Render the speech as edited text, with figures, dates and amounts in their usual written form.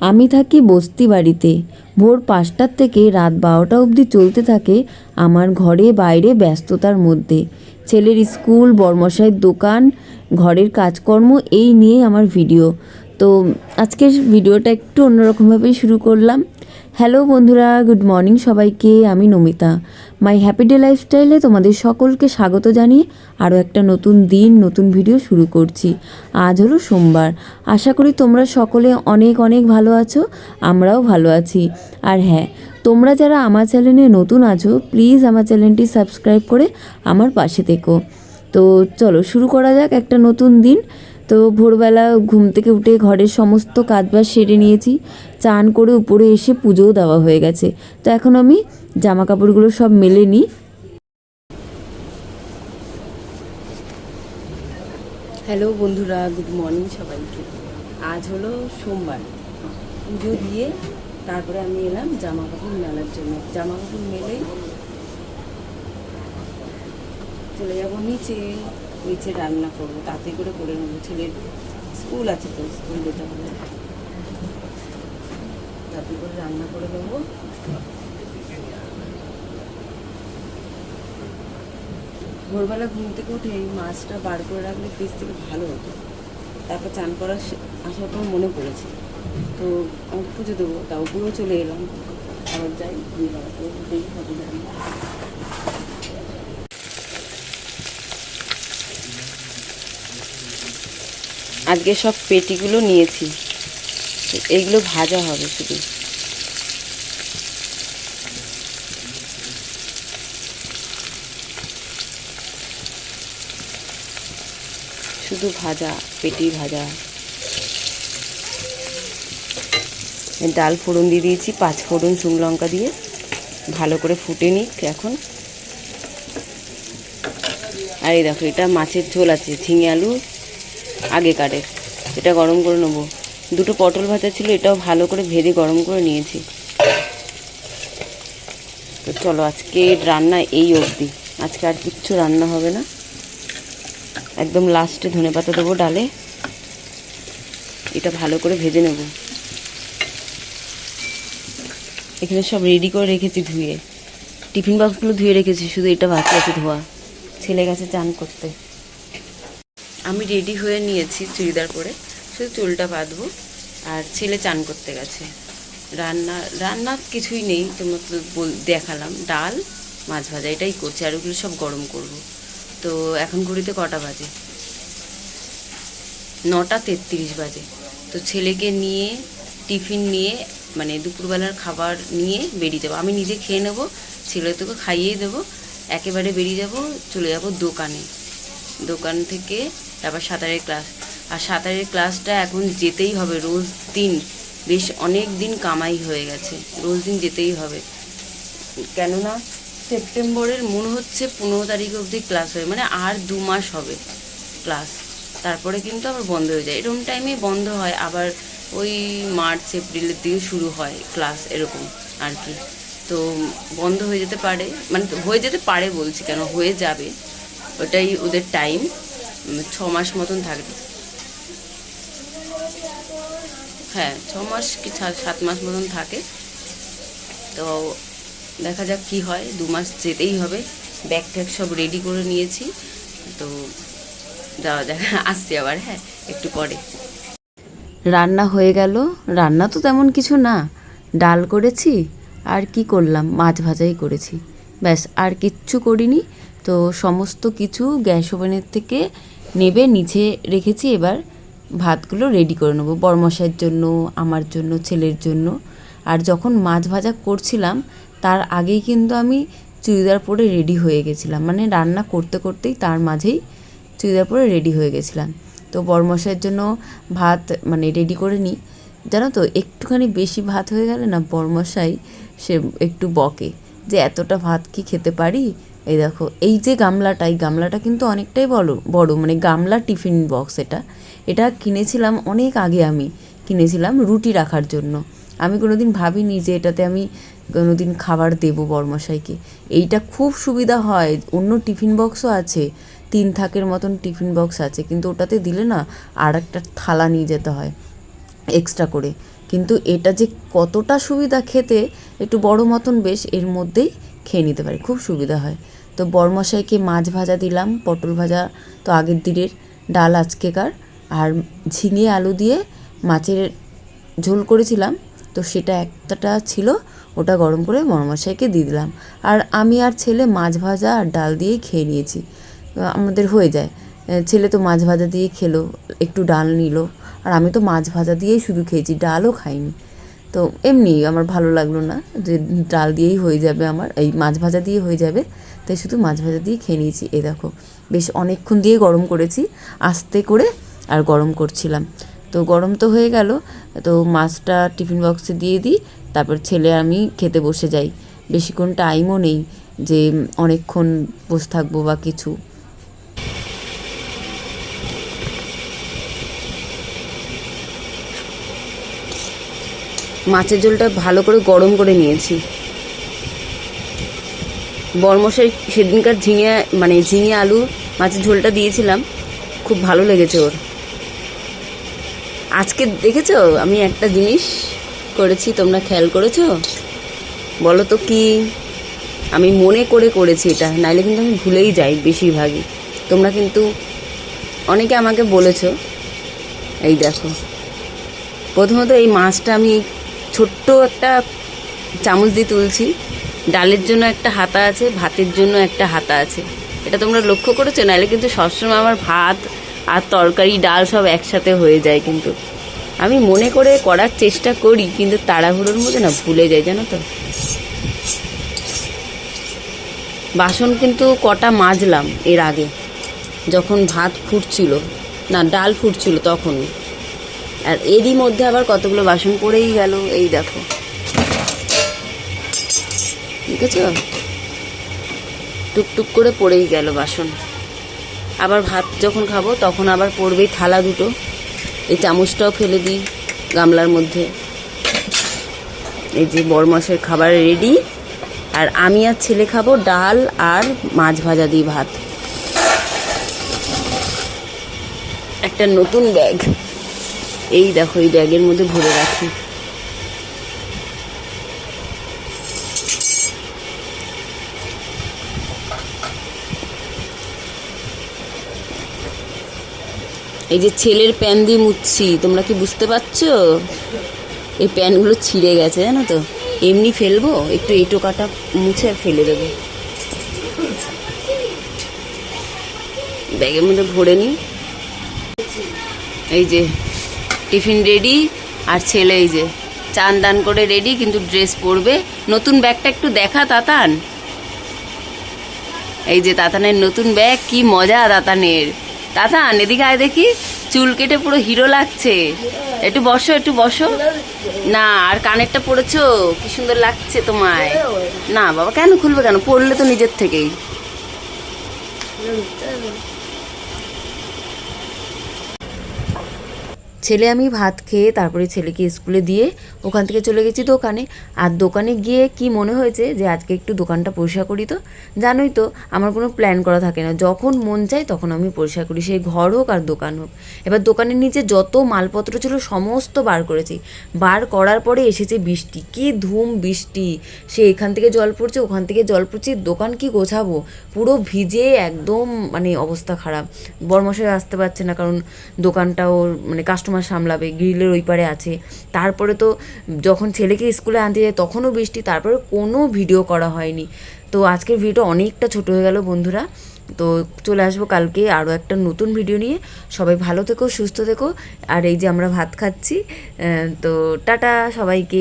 আমি থাকি বস্তি বাড়িতে। ভোর ৫টার থেকে রাত ১২টা অবধি চলতে থাকে আমার ঘরে বাইরে ব্যস্ততার মধ্যে। ছেলের স্কুল, বরমশাইয়ের দোকান, ঘরের কাজকর্ম, এই নিয়ে আমার ভিডিও। তো আজকের ভিডিওটা একটু অন্যরকমভাবেই শুরু করলাম। হ্যালো বন্ধুরা, গুড মর্নিং সবাইকে। আমি নমিতা, মাই হ্যাপি ডে লাইফস্টাইলে তোমাদের সকলকে স্বাগত জানিয়ে আরও একটা নতুন দিন, নতুন ভিডিও শুরু করছি। আজ হলো সোমবার। আশা করি তোমরা সকলে অনেক অনেক ভালো আছো, আমরাও ভালো আছি। আর হ্যাঁ, তোমরা যারা আমার চ্যানেলে নতুন আছো, প্লিজ আমার চ্যানেলটি সাবস্ক্রাইব করে আমার পাশে থেকো। তো চলো শুরু করা যাক একটা নতুন দিন। তো ভোরবেলা ঘুম থেকে উঠে ঘরের সমস্ত কাজবাজ সেরে নিয়েছি, চান করে উপরে এসে পুজোও দেওয়া হয়ে গেছে। তো এখন আমি জামা কাপড়গুলো সব মেলে নিই। হ্যালো বন্ধুরা, গুড মর্নিং সবাইকে। আজ হলো সোমবার। পুজো দিয়ে তারপরে আমি এলাম জামা কাপড় মেলার জন্য। জামা কাপড় মেলেই চলে যাব নিচে। নিচে রান্না করবো, তাড়াতাড়ি করে নেবো। ছেলের স্কুল আছে, তো স্কুল যেতে হবে, তাড়াতাড়ি করে রান্না করে নেবো। ভোরবেলা ঘুম থেকে উঠে এই মাছটা বার করে রাখলে ফ্রিজ থেকে ভালো হতো। তারপর চান করার আসার পর মনে পড়েছে, তো আমি পুজো দেবো, তাও পুরো চলে এলাম। আবার যাই আজকে সব পেটিগুলো নিয়েছি, এইগুলো ভাজা হবে শুধু। শুধু ভাজা, পেটি ভাজা। ডাল ফোড়ন দিয়ে দিয়েছি, 5 ফোড়ন শুকনো লঙ্কা দিয়ে ভালো করে ফুটে নিক এখন। আর এই দেখো, এটা মাছের ঝোল আছে, ঝিঙে আলু আগেকারের, এটা গরম করে নেবো। 2টো পটল ভাজা ছিল, এটাও ভালো করে ভেজে গরম করে নিয়েছি। তো চলো, আজকে রান্না এই অবধি। আজকে আর কিচ্ছু রান্না হবে না। একদম লাস্টে ধনেপাতা দেবো ডালে। এটা ভালো করে ভেজে নেব। এখানে সব রেডি করে রেখেছি ধুয়ে, টিফিন বক্সগুলো ধুয়ে রেখেছি, শুধু এটা বাকি আছে ধোয়া। ছেলে গেছে চান করতে। আমি রেডি হয়ে নিয়েছি চুড়িদার পরে, শুধু চুলটা বাঁধবো। আর ছেলে চান করতে গেছে। রান্না কিছুই নেই, তোমার তো দেখালাম, ডাল মাছ ভাজা এটাই করছি, আর ওগুলো সব গরম করব। তো এখন ঘড়িতে কটা বাজে? 9:33 বাজে। তো ছেলেকে নিয়ে টিফিন নিয়ে, মানে দুপুরবেলার খাবার নিয়ে বেরিয়ে যাবো। আমি নিজে খেয়ে নেবো, ছেলে তোকে খাইয়ে দেবো। একেবারে বেরিয়ে যাব, চলে যাব দোকানে। দোকান থেকে তারপর সাঁতারের ক্লাস। আর সাঁতারের ক্লাসটা এখন যেতেই হবে রোজ দিন। বেশ অনেক দিন কামাই হয়ে গেছে, রোজ দিন যেতেই হবে। কেননা সেপ্টেম্বরের মনে হচ্ছে 15 তারিখ অবধি ক্লাস হয়, মানে আর 2 মাস হবে ক্লাস। তারপরে কিন্তু আবার বন্ধ হয়ে যায়। এরকম টাইমে বন্ধ হয়, আবার ওই মার্চ এপ্রিলের দিকে শুরু হয় ক্লাস, এরকম আর কি। তো বন্ধ হয়ে যেতে পারে, মানে হয়ে যেতে পারে বলছি, কেন হয়ে যাবে, ওটাই ওদের টাইম। 6 মাস মতন থাকবে। হ্যাঁ, 6 মাস কি 7 মাস মতন থাকে। তো দেখা যাক কি হয়, 2 মাস যেতেই হবে। ব্যাগ ট্যাগ সব রেডি করে নিয়েছি, তো যাওয়া যাক। আসছি আবার, হ্যাঁ, একটু পরে। রান্না হয়ে গেল। রান্না তো তেমন কিছু না, ডাল করেছি আর কি করলাম, মাছ ভাজাই করেছি, ব্যাস, আর কিচ্ছু করিনি। তো সমস্ত কিছু গ্যাস ওভেনের থেকে নেবে নিচে রেখেছি। এবার ভাতগুলো রেডি করে নেবো, বরমশাইয়ের জন্য, আমার জন্য, ছেলের জন্য। আর যখন মাছ ভাজা করছিলাম তার আগেই কিন্তু আমি চুড়িদার পরে রেডি হয়ে গেছিলাম, মানে রান্না করতে করতেই তার মাঝেই চুড়িদার পরে রেডি হয়ে গেছিলাম। তো বরমশাইয়ের জন্য ভাত মানে রেডি করে নিই। জানো তো, একটুখানি বেশি ভাত হয়ে গেলে না বরমশাই সে একটু বকে যে এতটা ভাত কি খেতে পারি। এই দেখো, এই যে গামলাটা, এই গামলাটা কিন্তু অনেকটাই বড়, মানে গামলা টিফিন বক্স। এটা কিনেছিলাম অনেক আগে, আমি কিনেছিলাম রুটি রাখার জন্য। আমি কোনোদিন ভাবিনি যে এটাতে আমি কোনোদিন খাবার দেবো বরমশাইকে। এইটা খুব সুবিধা হয়। অন্য টিফিন বক্সও আছে, 3 থাকের মতন টিফিন বক্স আছে, কিন্তু ওটাতে দিলে না আর একটা থালা নিয়ে যেতে হয় এক্সট্রা করে। কিন্তু এটা যে কতটা সুবিধা খেতে, একটু বড় মতন বেশ, এর মধ্যেই খেয়ে নিতে পারি, খুব সুবিধা হয়। তো বরমশাইকে মাছ ভাজা দিলাম, পটল ভাজা তো আগের দিনের, ডাল আজকেকার, আর ঝিঙে আলু দিয়ে মাছের ঝোল করেছিলাম, তো সেটা একটা ছিল, ওটা গরম করে বরমশাইকে দিয়ে দিলাম। আর আমি আর ছেলে মাছ ভাজা আর ডাল দিয়েই খেয়ে নিয়েছি, আমাদের হয়ে যায়। ছেলে তো মাছ ভাজা দিয়ে খেলো, একটু ডাল নিল, আর আমি তো মাছ ভাজা দিয়েই শুধু খেয়েছি, ডালও খাইনি। তো এমনি আমার ভালো লাগলো না যে ডাল দিয়েই হয়ে যাবে, আমার এই মাছ ভাজা দিয়ে হয়ে যাবে, তাই শুধু মাছ ভাজা দিয়ে খেয়ে নিয়েছি। এই দেখো, বেশ অনেকক্ষণ দিয়ে গরম করেছি, আস্তে করে আর গরম করছিলাম। তো গরম তো হয়ে গেল, তো মাছটা টিফিন বক্সে দিয়ে দিই, তারপর ছেলে আমি খেতে বসে যাই। বেশিক্ষণ টাইমও নেই যে অনেকক্ষণ বসে থাকবো বা কিছু। মাছের ঝোলটা ভালো করে গরম করে নিয়েছি। বরমশাই সেদিনকার ঝিঙে আলু মাছের ঝোলটা দিয়েছিলাম, খুব ভালো লেগেছে ওর। আজকে দেখেছো আমি একটা জিনিস করেছি, তোমরা খেয়াল করেছো? বলো তো কি? আমি মনে করে করেছি এটা, নাইলে কিন্তু আমি ভুলেই যাই বেশিরভাগই। তোমরা কিন্তু অনেকে আমাকে বলেছো। এই দেখো, প্রথমত এই মাছটা আমি ছোট্ট একটা চামচ দিয়ে তুলছি। ডালের জন্য একটা হাতা আছে, ভাতের জন্য একটা হাতা আছে, এটা তোমরা লক্ষ্য করেছো? নাহলে কিন্তু সবসময় আমার ভাত আর তরকারি ডাল সব একসাথে হয়ে যায়। কিন্তু আমি মনে করে করার চেষ্টা করি, কিন্তু তাড়াহুড়োর মধ্যে না ভুলে যাই, জানো তো। বাসন কিন্তু কটা মাজলাম এর আগে, যখন ভাত ফুটছিল, না ডাল ফুটছিল তখন। আর এরই মধ্যে আবার কতগুলো বাসন পড়েই গেল, এই দেখো, দেখেছো? টুকটুক করে পড়েই গেল বাসন। আবার ভাত যখন খাবো তখন আবার পড়বেই থালা দুটো। এই চামচটাও ফেলে দিই গামলার মধ্যে। এই যে বরমাসের খাবার রেডি, আর আমি আর ছেলে খাবো ডাল আর মাছ ভাজা দিয়ে ভাত। একটা নতুন ব্যাগ, এই দেখো, এই ব্যাগের মধ্যে ভরে রাখি। এই যে ছেলের প্যান দিয়ে মুছছি, তোমরা কি বুঝতে পারছো? এই প্যানগুলো ছিঁড়ে গেছে, জানো তো। এমনি ফেলবো, একটু এঁটো কাটা মুছে ফেলে দেবো। ব্যাগের মধ্যে ভরে নিই। এই যে টিফিন রেডি, আর ছেলে এই যে চান দান করে রেডি, কিন্তু ড্রেস পরবে। নতুন ব্যাগটা একটু দেখা তাতান। এই যে তাতানের নতুন ব্যাগ, কি মজা তাতানের। তাতান এদিকে আয় দেখি, চুল কেটে পুরো হিরো লাগছে। একটু বসো, একটু বসো না। আর কানেরটা পরেছো, কি সুন্দর লাগছে তোমায়। না বাবা, কেন খুলবে কেন, পরলে তো নিজের থেকেই। ছেলে আমি ভাত খেয়ে তারপরে ছেলেকে স্কুলে দিয়ে ওখান থেকে চলে গেছি দোকানে। আর দোকানে গিয়ে কি মনে হয়েছে যে আজকে একটু দোকানটা পরিষ্কার করি। তো জানোই তো আমার কোনো প্ল্যান করা থাকে না, যখন মন চায় তখন আমি পরিষ্কার করি, সেই ঘর হোক আর দোকান হোক। এবার দোকানের নিচে যত মালপত্র ছিল সমস্ত বার করেছি। বার করার পরে এসেছে বৃষ্টি, কি ধুম বৃষ্টি, সে এখান থেকে জল পড়ছে, ওখান থেকে জল পড়ছে, দোকান কি গোছাবো, পুরো ভিজে একদম মানে অবস্থা খারাপ। বরমশাই আসতে পারছে না, কারণ দোকানটা ওর মানে কাস্টমার সামলাবে, গ্রিলের ওই পারে আছে। তারপরে তো যখন ছেলেকে স্কুলে আনতে যায় তখনও বৃষ্টি, তারপরে কোনো ভিডিও করা হয়নি। তো আজকের ভিডিওটা অনেকটা ছোট হয়ে গেল বন্ধুরা। তো চলে আসবো কালকে আরও একটা নতুন ভিডিও নিয়ে। সবাই ভালো থেকো, সুস্থ থেকো। আর এই যে আমরা ভাত খাচ্ছি, তো টাটা সবাইকে।